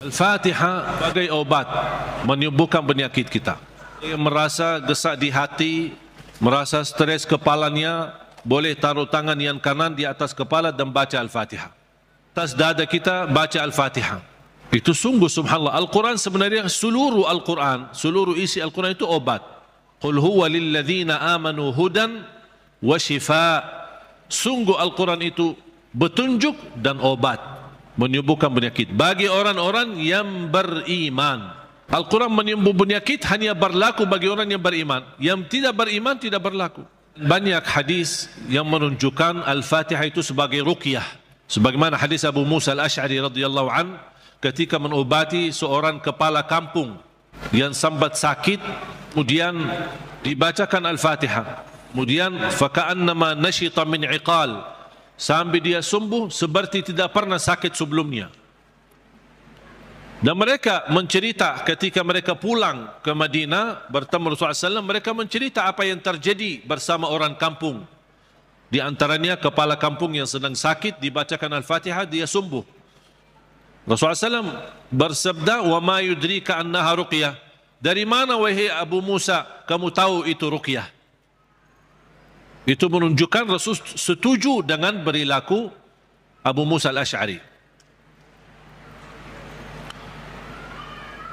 Al-Fatihah sebagai obat menyembuhkan penyakit kita. Yang merasa gesak di hati, merasa stres kepalanya, boleh taruh tangan yang kanan di atas kepala dan baca Al-Fatihah. Atas dada kita baca Al-Fatihah. Itu sungguh subhanallah. Al-Quran sebenarnya seluruh Al-Quran, seluruh isi Al-Quran itu obat. Qul huwa lilladzina amanu hudan wa shifa. Sungguh Al-Quran itu petunjuk dan obat, menyembuhkan penyakit bagi orang-orang yang beriman. Al-Quran menyembuh penyakit hanya berlaku bagi orang yang beriman. Yang tidak beriman tidak berlaku. Banyak hadis yang menunjukkan Al-Fatihah itu sebagai ruqyah. Sebagaimana hadis Abu Musa Al-Ash'ari radhiyallahu an ketika menobati seorang kepala kampung yang sambat sakit, kemudian dibacakan Al-Fatihah. Kemudian faka'annama nashita min iqal, sampai dia sembuh seperti tidak pernah sakit sebelumnya. Dan mereka mencerita ketika mereka pulang ke Madinah bertemu Rasulullah SAW, mereka mencerita apa yang terjadi bersama orang kampung. Di antaranya kepala kampung yang sedang sakit, dibacakan Al-Fatihah, dia sembuh. Rasulullah SAW bersabda, "Wa ma yudrika annaha ruqyah." Dari mana wahai Abu Musa kamu tahu itu ruqyah? Itu menunjukkan Rasul setuju dengan perilaku Abu Musa Al-Ash'ari.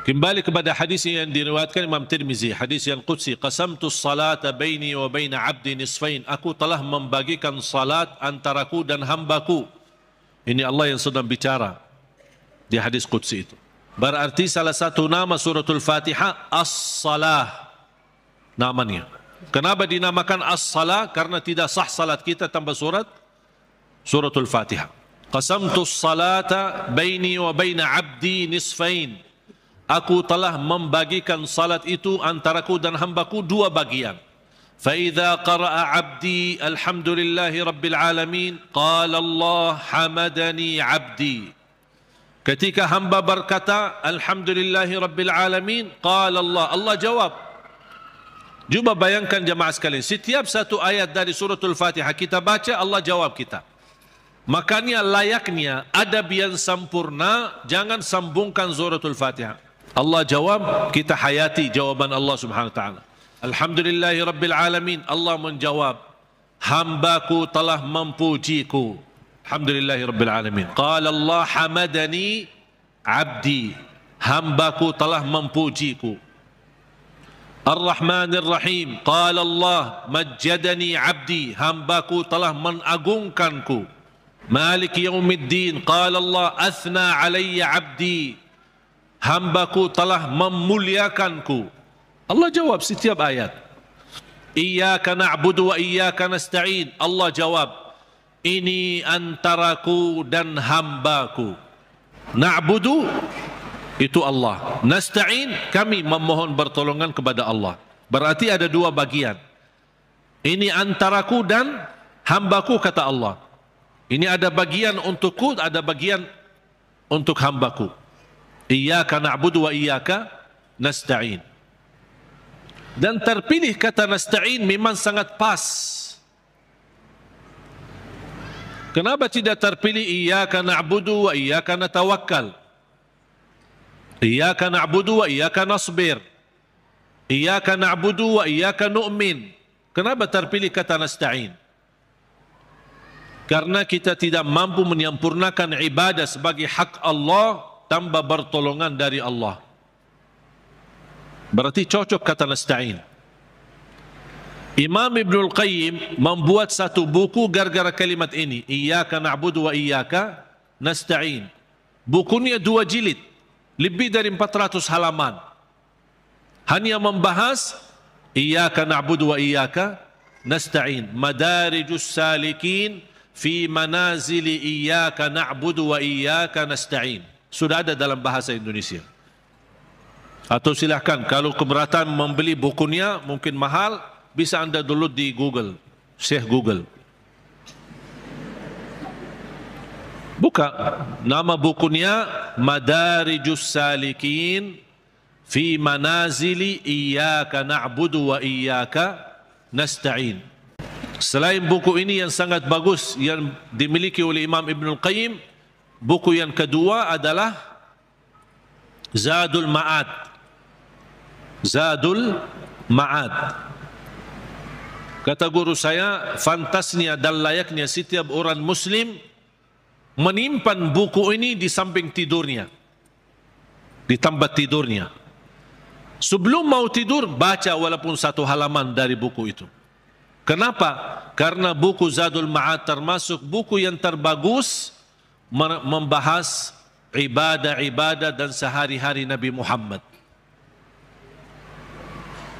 Kembali kepada hadis yang diriwayatkan Imam Tirmizi, hadis yang qudsi, qasamtu as-salata baini wa baina 'abdi nisfain. Aku telah membagikan salat antaraku dan hambaku. Ini Allah yang sedang bicara di hadis qudsi itu. Berarti salah satu nama suratul Fatihah as-salah namanya. Kenapa dinamakan as-salah? Karena tidak sah salat kita tanpa suratul Fatihah. Qasamtu as-salata baini wa baina 'abdi nisfain. Aku telah membagikan salat itu antaraku dan hambaku dua bagian. Fa idza qara'a 'abdi alhamdulillahi rabbil alamin qala Allah hamadani 'abdi. Ketika hamba berkata alhamdulillahi rabbil alamin qala Allah, Allah jawab. Cuba bayangkan jemaah sekalian, setiap satu ayat dari suratul Fatihah kita baca, Allah jawab kita. Makanya layaknya adab yang sempurna, jangan sambungkan suratul Fatihah. Allah jawab, kita hayati jawaban Allah subhanahu wa ta'ala. Alhamdulillahi rabbil alamin, Allah menjawab, hambaku telah memujiku. Alhamdulillahi rabbil alamin. Qala Allah hamadani abdi, hambaku telah memujiku. Ar-Rahmanir Rahim, qala Allah majjadani abdi, hambaku telah mengagungkanku. Malik Yaumiddin, qala Allah athna alayya abdi, hambaku telah memuliakanku. Allah jawab setiap ayat. Iyyaka na'budu wa iyyaka nasta'in, Allah jawab, ini antaraku dan hambaku. Na'budu itu Allah, nasta'in kami memohon pertolongan kepada Allah. Berarti ada dua bagian. Ini antaraku dan hambaku kata Allah. Ini ada bagian untukku, ada bagian untuk hambaku. Iyyaka na'budu wa iyyaka nasta'in. Dan terpilih kata nasta'in memang sangat pas. Kenapa tidak terpilih iyyaka na'budu wa iyyaka natawakkal? Iyyaka na'budu wa iyyaka nasbir. Iyyaka na'budu wa iyyaka nu'min. Kenapa terpilih kata nasta'in? Karena kita tidak mampu menyempurnakan ibadah sebagai hak Allah tanpa pertolongan dari Allah. Berarti cocok kata nasta'in. Imam Ibnul Qayyim membuat satu buku gara-gara kalimat ini. Iyyaka na'budu wa iyyaka nasta'in. Bukunya 2 jilid. Lebih dari 400 halaman. Hanya membahas Iyyaka na'budu wa iyyaka nasta'in. Madarijus salikin fi manazili iyyaka na'budu wa iyyaka nasta'in. Sudah ada dalam bahasa Indonesia. Atau silahkan kalau keberatan membeli bukunya mungkin mahal, bisa anda download di Google, Syekh Google. Buka nama bukunya Madarijus Salikin fi Manazili Iyyaka Na'budu wa Iyyaka Nasta'in. Selain buku ini yang sangat bagus yang dimiliki oleh Imam Ibnul Qayyim, buku yang kedua adalah Zadul Ma'ad. Zadul Ma'ad. Kata guru saya, fantasnya dan layaknya setiap orang Muslim menyimpan buku ini di samping tidurnya, di tempat tidurnya. Sebelum mau tidur, baca walaupun satu halaman dari buku itu. Kenapa? Karena buku Zadul Ma'ad termasuk buku yang terbagus membahas ibadah-ibadah dan sehari-hari Nabi Muhammad.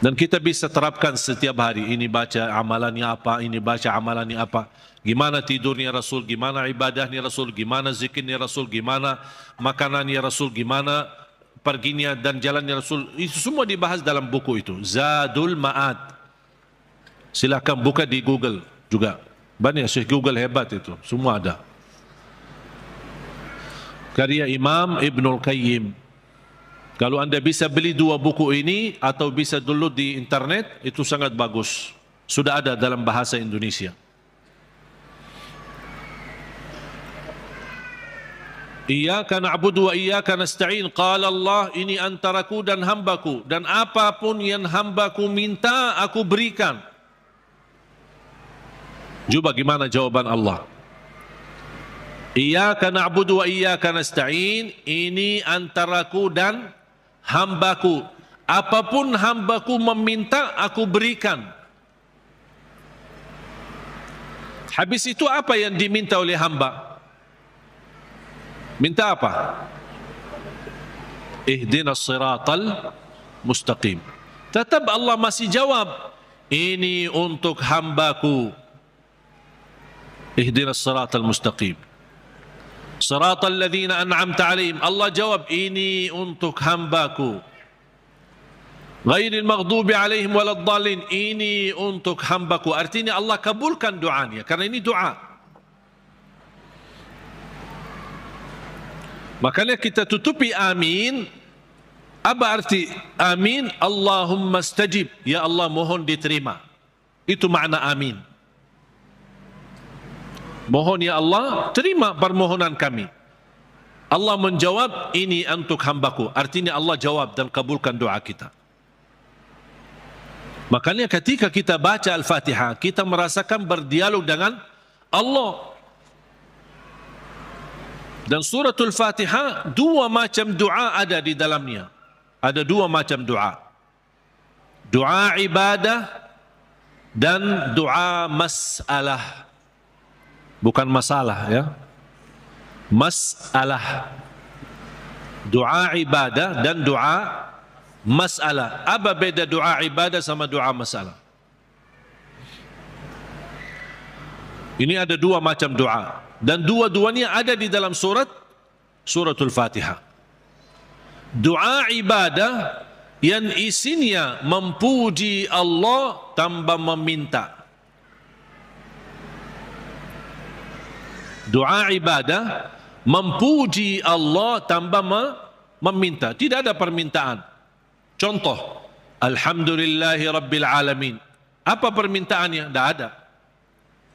Dan kita bisa terapkan setiap hari. Ini baca amalannya apa, ini baca amalannya apa. Gimana tidurnya Rasul, gimana ibadahnya Rasul, gimana zikirnya Rasul, gimana makanannya Rasul, gimana perginya dan jalannya Rasul. Itu semua dibahas dalam buku itu. Zadul Ma'ad. Silakan buka di Google juga. Banyak Syekh Google hebat itu. Semua ada. Karya Imam Ibnul Qayyim. Kalau anda bisa beli dua buku ini atau bisa download di internet, itu sangat bagus. Sudah ada dalam bahasa Indonesia. Iyyaka na'budu wa iyyaka nasta'in. Qala Allah, ini antaraku dan hambaku, dan apapun yang hambaku minta aku berikan. Coba bagaimana jawaban Allah? Iyyaka na'budu wa iyyaka nasta'in. Ini antaraku dan hambaku. Apapun hambaku meminta, aku berikan. Habis itu apa yang diminta oleh hamba? Minta apa? Ihdinas siratal mustaqim. Tetap Allah masih jawab, ini untuk hambaku. Ihdinas siratal mustaqim. Siratal ladzina an'amta alaihim. Allah jawab, ini untuk hambaku. Ghairil maghdubi alaihim waladdallin. Ini untuk hambaku. Artinya Allah kabulkan doanya, karena ini doa. Makanya kita tutupi amin. Apa arti amin? Allahumma stajib. Ya Allah, mohon diterima. Itu makna amin. Mohon ya Allah, terima permohonan kami. Allah menjawab, ini untuk hambaku. Artinya Allah jawab dan kabulkan doa kita. Makanya ketika kita baca Al-Fatihah, kita merasakan berdialog dengan Allah. Dan suratul Fatihah, dua macam doa ada di dalamnya. Ada dua macam doa. Doa ibadah dan doa masalah. Bukan masalah ya. Masalah. Doa ibadah dan doa masalah. Apa beda doa ibadah sama doa masalah? Ini ada dua macam doa. Dan dua-duanya ada di dalam suratul Fatihah. Doa ibadah yang isinya memuji Allah tanpa meminta. Doa ibadah memuji Allah tanpa meminta. Tidak ada permintaan. Contoh, Alhamdulillahi Rabbil Alamin. Apa permintaannya? Tidak ada.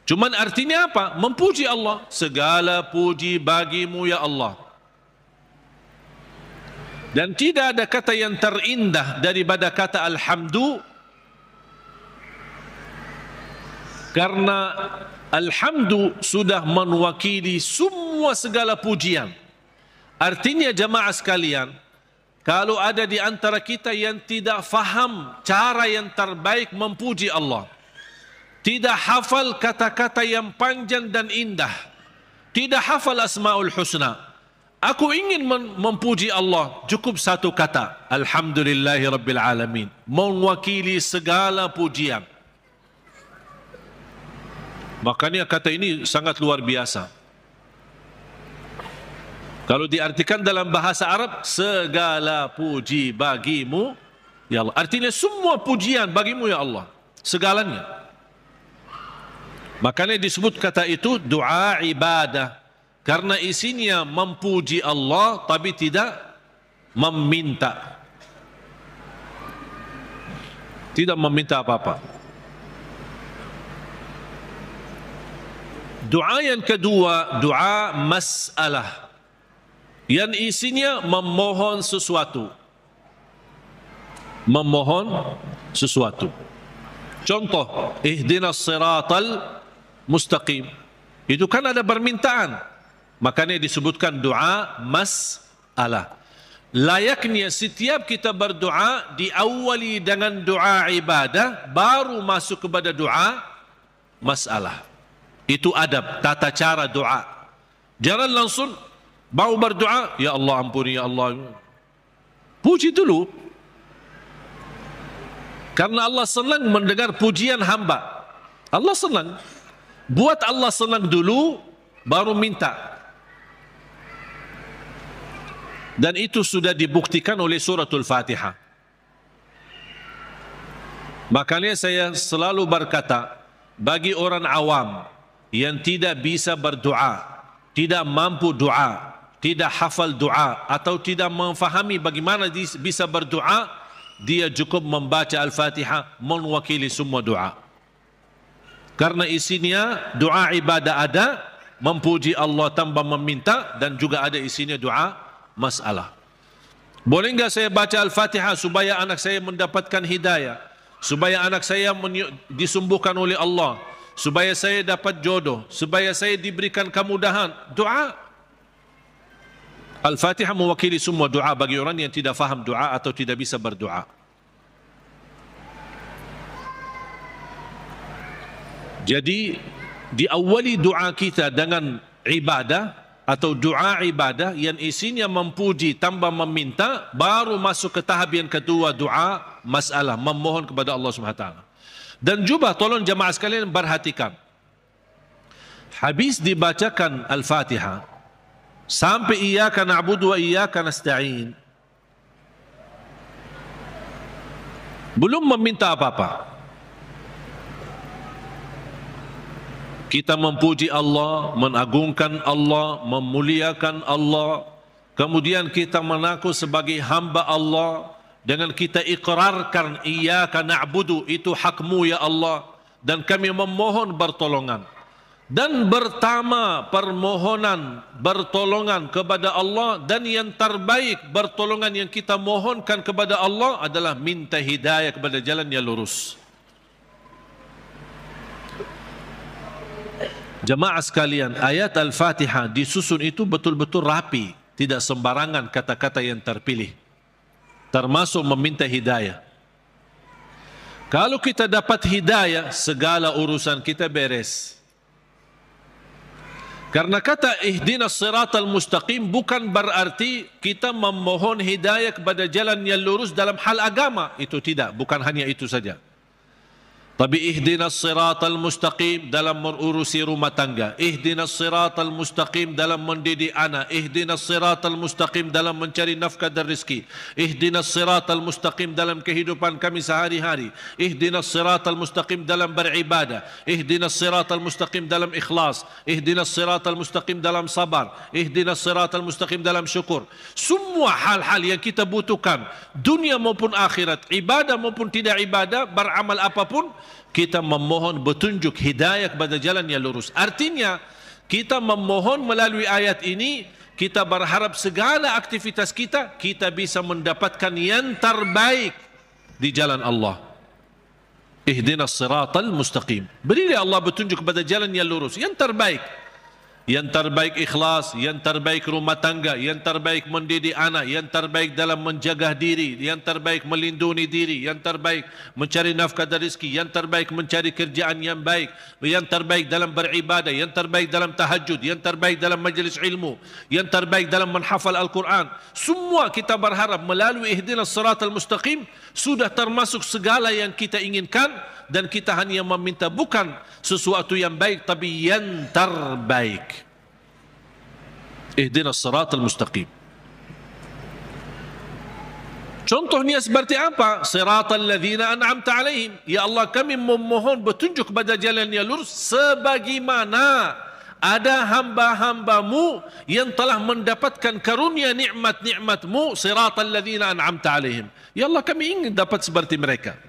Cuman artinya apa? Memuji Allah. Segala puji bagimu ya Allah. Dan tidak ada kata yang terindah daripada kata Alhamdu. Karena Alhamdu sudah mewakili semua segala pujian. Artinya jamaah sekalian, kalau ada di antara kita yang tidak faham cara yang terbaik memuji Allah, tidak hafal kata-kata yang panjang dan indah, tidak hafal Asmaul Husna, aku ingin memuji Allah, cukup satu kata, Alhamdulillahi Rabbil Alamin, mewakili segala pujian. Makanya kata ini sangat luar biasa. Kalau diartikan dalam bahasa Arab, segala puji bagimu ya Allah. Artinya semua pujian bagimu ya Allah, segalanya. Makanya disebut kata itu doa ibadah, karena isinya memuji Allah tapi tidak meminta. Tidak meminta apa-apa. Doa yang kedua, doa masalah. yang isinya memohon sesuatu. Memohon sesuatu. Contoh, ihdinas siratal mustaqim. Itu kan ada permintaan. Makanya disebutkan doa mas'alah. Layaknya setiap kita berdoa diawali dengan doa ibadah, baru masuk kepada doa masalah. Itu adab, tata cara doa. Jangan langsung mau berdoa, ya Allah ampuni, ya Allah. Puji dulu. Karena Allah senang mendengar pujian hamba. Allah senang. Buat Allah senang dulu, baru minta. Dan itu sudah dibuktikan oleh suratul Fatihah. Makanya saya selalu berkata, bagi orang awam yang tidak bisa berdoa, tidak mampu doa, tidak hafal doa, atau tidak memfahami bagaimana bisa berdoa, dia cukup membaca Al-Fatihah mewakili semua doa. Karena isinya doa ibadah ada, memuji Allah tanpa meminta, dan juga ada isinya doa masalah. Boleh enggak saya baca Al-Fatihah supaya anak saya mendapatkan hidayah, supaya anak saya disembuhkan oleh Allah, supaya saya dapat jodoh, supaya saya diberikan kemudahan? Doa. Al-Fatihah mewakili semua doa bagi orang yang tidak faham doa atau tidak bisa berdoa. Jadi diawali doa kita dengan ibadah atau doa ibadah yang isinya memuji tanpa meminta, baru masuk ke tahap yang kedua, doa masalah, memohon kepada Allah SWT. Dan juga tolong jemaah sekalian perhatikan, habis dibacakan Al-Fatihah sampai iyyaka na'budu wa iyyaka nasta'in, belum meminta apa-apa. Kita memuji Allah, mengagungkan Allah, memuliakan Allah. Kemudian kita mengaku sebagai hamba Allah dengan kita ikrarkan iyyaka na'budu, itu hakmu ya Allah, dan kami memohon pertolongan. Dan pertama permohonan pertolongan kepada Allah, dan yang terbaik pertolongan yang kita mohonkan kepada Allah adalah minta hidayah kepada jalan yang lurus. Jemaah sekalian, ayat Al-Fatihah disusun itu betul-betul rapi, tidak sembarangan kata-kata yang terpilih, termasuk meminta hidayah. Kalau kita dapat hidayah, segala urusan kita beres. Karena kata ihdinas siratal mustaqim bukan berarti kita memohon hidayah kepada jalan yang lurus dalam hal agama. Itu tidak, bukan hanya itu saja. Tapi ihdinas siratal mustaqim dalam mengurusi rumah tangga, ihdinas siratal mustaqim dalam mendidik anak, ihdinas siratal mustaqim dalam mencari nafkah dan rezeki, ihdinas siratal mustaqim dalam kehidupan kami sehari-hari, ihdinas siratal mustaqim dalam beribadah, ihdinas siratal mustaqim dalam ikhlas, ihdinas siratal mustaqim dalam sabar, ihdinas siratal mustaqim dalam syukur. Semua hal-hal yang kita butuhkan, dunia maupun akhirat, ibadah maupun tidak ibadah, beramal apapun, kita memohon petunjuk hidayah kepada jalan yang lurus. Artinya kita memohon melalui ayat ini, kita berharap segala aktivitas kita bisa mendapatkan yang terbaik di jalan Allah. Ihdinas siratal mustaqim, berilah Allah petunjuk kepada jalan yang lurus, yang terbaik. Yang terbaik ikhlas, yang terbaik rumah tangga, yang terbaik mendidik anak, yang terbaik dalam menjaga diri, yang terbaik melindungi diri, yang terbaik mencari nafkah dan rezeki, yang terbaik mencari kerjaan yang baik, yang terbaik dalam beribadah, yang terbaik dalam tahajud, yang terbaik dalam majlis ilmu, yang terbaik dalam menghafal Al-Quran. Semua kita berharap melalui ihdinas siratal mustaqim sudah termasuk segala yang kita inginkan, dan kita hanya meminta bukan sesuatu yang baik, tapi yang terbaik. Ihdinas siratal mustaqim. Contohnya seperti apa? Siratal ladzina an'amta alaihim. Ya Allah, kami memohon petunjuk kepada jalan yang lurus sebagaimana ada hamba-hambamu yang telah mendapatkan karunia nikmat-nikmatmu. Siratal ladzina an'amta alaihim. Ya Allah, kami ingin dapat seperti mereka.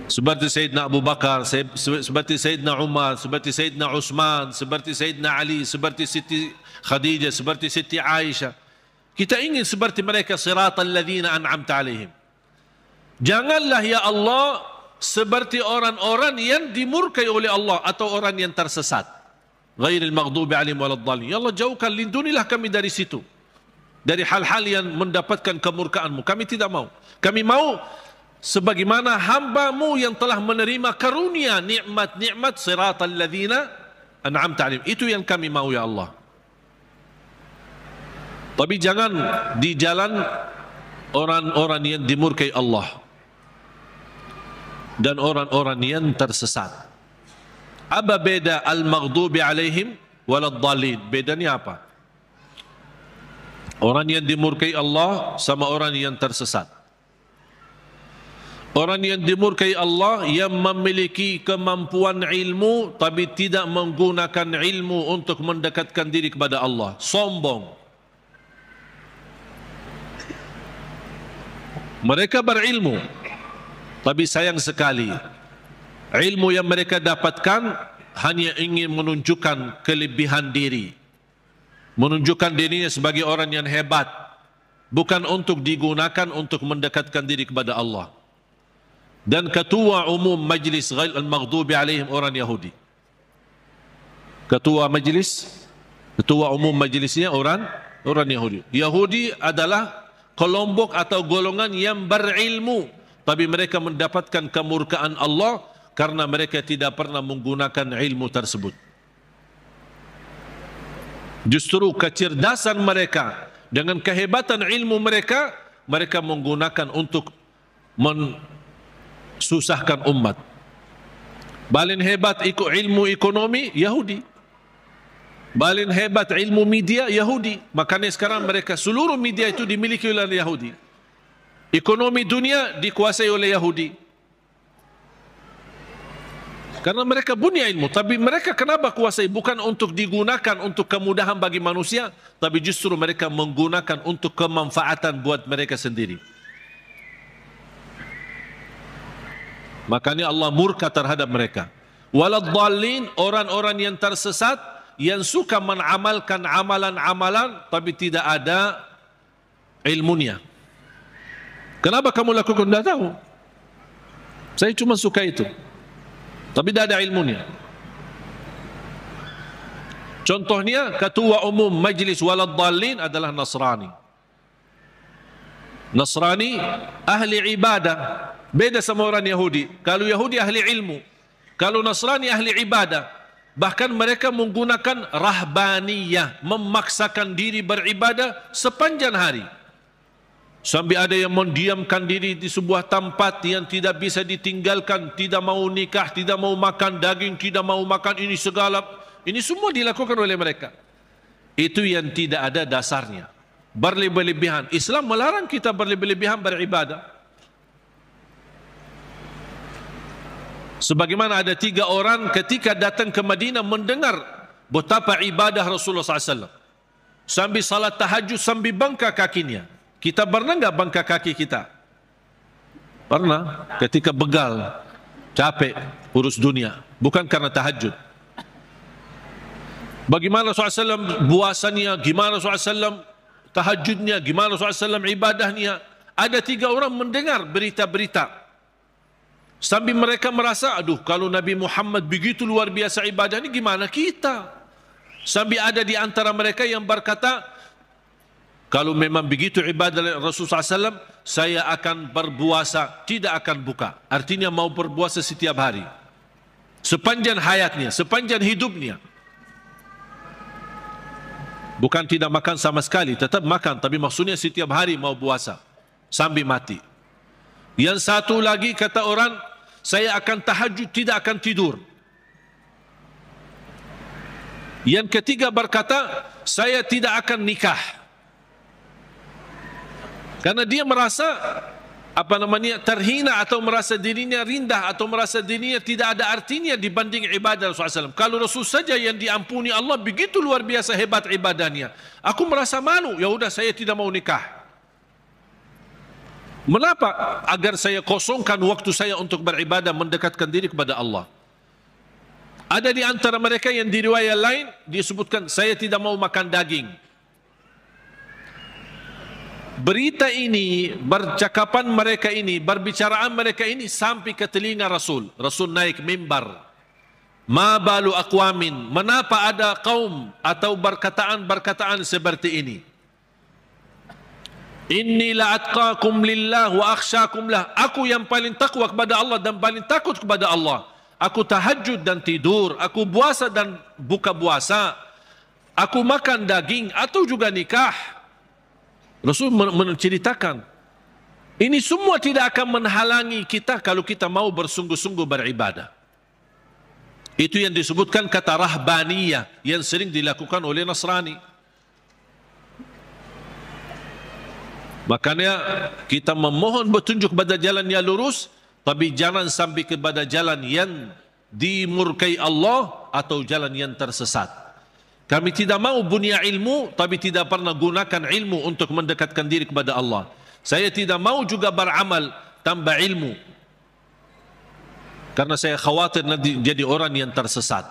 seperti Sayyidina Abu Bakar, seperti Sayyidina Umar, seperti Sayyidina Utsman, seperti Sayyidina Ali, seperti Siti Khadijah, seperti Siti Aisyah. Kita ingin seperti mereka, siratal ladzina an'amta alaihim. Janganlah ya Allah seperti orang-orang yang dimurkai oleh Allah atau orang yang tersesat. Ghairil maghdubi alaihim waladdallin. Ya Allah, jauhkan, lindungilah kami dari situ. Dari hal-hal yang mendapatkan kemurkaan-Mu. Kami tidak mau. Kami mau sebagaimana hamba-Mu yang telah menerima karunia nikmat-nikmat, siratal ladzina an'amta alaihim. Itu yang kami mau ya Allah. Tapi jangan di jalan orang-orang yang dimurkai Allah dan orang-orang yang tersesat. Apa beda al-maghdubi alaihim waladdallin? Bedanya apa? Orang yang dimurkai Allah sama orang yang tersesat. Orang yang dimurkai Allah yang memiliki kemampuan ilmu tapi tidak menggunakan ilmu untuk mendekatkan diri kepada Allah. Sombong. Mereka berilmu, tapi sayang sekali ilmu yang mereka dapatkan hanya ingin menunjukkan kelebihan diri, menunjukkan dirinya sebagai orang yang hebat, bukan untuk digunakan untuk mendekatkan diri kepada Allah. Dan ketua umum majlis ghail al-maghdubi alaihim orang Yahudi. Ketua umum majlisnya orang Yahudi. Yahudi adalah kelompok atau golongan yang berilmu, tapi mereka mendapatkan kemurkaan Allah karena mereka tidak pernah menggunakan ilmu tersebut. Justru kecerdasan mereka dengan kehebatan ilmu mereka, mereka menggunakan untuk mensusahkan umat. Paling hebat ilmu ekonomi Yahudi. Paling hebat ilmu media Yahudi. Makanya sekarang mereka seluruh media itu dimiliki oleh Yahudi. Ekonomi dunia dikuasai oleh Yahudi. Karena mereka punya ilmu, tapi mereka kenapa kuasai? Bukan untuk digunakan untuk kemudahan bagi manusia, tapi justru mereka menggunakan untuk kemanfaatan buat mereka sendiri. Makanya Allah murka terhadap mereka. Waladdallin, orang-orang yang tersesat, yang suka mengamalkan amalan-amalan tapi tidak ada ilmunya. Kenapa kamu lakukan? Tidak tahu. Saya cuma suka itu, tapi tidak ada ilmunya. Contohnya ketua umum majlis waladdallin adalah Nasrani. Nasrani ahli ibadah, beda sama orang Yahudi. Kalau Yahudi ahli ilmu, kalau Nasrani ahli ibadah. Bahkan mereka menggunakan rahbaniyah, memaksakan diri beribadah sepanjang hari. Sampai ada yang mendiamkan diri di sebuah tempat yang tidak bisa ditinggalkan, tidak mau nikah, tidak mau makan daging, tidak mau makan ini segala. Ini semua dilakukan oleh mereka. Itu yang tidak ada dasarnya. Berlebih-lebihan. Islam melarang kita berlebih-lebihan beribadah. Sebagaimana ada 3 orang ketika datang ke Madinah mendengar betapa ibadah Rasulullah SAW. Sambil salat tahajud, sambil bangka kakinya. Kita pernah enggak bangka kaki kita? Pernah. Ketika begal, capek, urus dunia. Bukan karena tahajud. Bagaimana SAW puasanya, gimana SAW tahajudnya, gimana SAW ibadahnya. Ada 3 orang mendengar berita-berita. Sambil mereka merasa, aduh kalau Nabi Muhammad begitu luar biasa ibadah ini, gimana kita? Sambil ada di antara mereka yang berkata, kalau memang begitu ibadah Rasulullah SAW, saya akan berpuasa, tidak akan buka. Artinya mau berpuasa setiap hari. Sepanjang hayatnya, sepanjang hidupnya. Bukan tidak makan sama sekali, tetap makan, tapi maksudnya setiap hari mau puasa. Sambil mati. Yang satu lagi kata orang, saya akan tahajud, tidak akan tidur. Yang ketiga berkata, saya tidak akan nikah. Karena dia merasa terhina atau merasa dirinya rendah atau merasa dirinya tidak ada artinya dibanding ibadah Rasulullah SAW. Kalau Rasul saja yang diampuni Allah begitu luar biasa hebat ibadahnya, aku merasa malu, ya udah saya tidak mau nikah. Mengapa? Agar saya kosongkan waktu saya untuk beribadah, mendekatkan diri kepada Allah. Ada di antara mereka yang di riwayat lain disebutkan, saya tidak mau makan daging. Berita ini, bercakapan mereka ini, berbicaraan mereka ini sampai ke telinga Rasul. Rasul naik mimbar. Ma balu aqwamin, menapa ada kaum atau berkataan seperti ini? Inni la atqakum lillah wa akhsyakum lah. Aku yang paling takwa kepada Allah dan paling takut kepada Allah. Aku tahajud dan tidur, aku puasa dan buka puasa, aku makan daging atau juga nikah. Rasul menceritakan, ini semua tidak akan menghalangi kita kalau kita mau bersungguh-sungguh beribadah. Itu yang disebutkan kata rahbaniyah yang sering dilakukan oleh Nasrani. Makanya kita memohon petunjuk pada jalan yang lurus, tapi jangan sampai kepada jalan yang dimurkai Allah atau jalan yang tersesat. Kami tidak mau punya ilmu, tapi tidak pernah gunakan ilmu untuk mendekatkan diri kepada Allah. Saya tidak mau juga beramal tanpa ilmu, karena saya khawatir nanti jadi orang yang tersesat.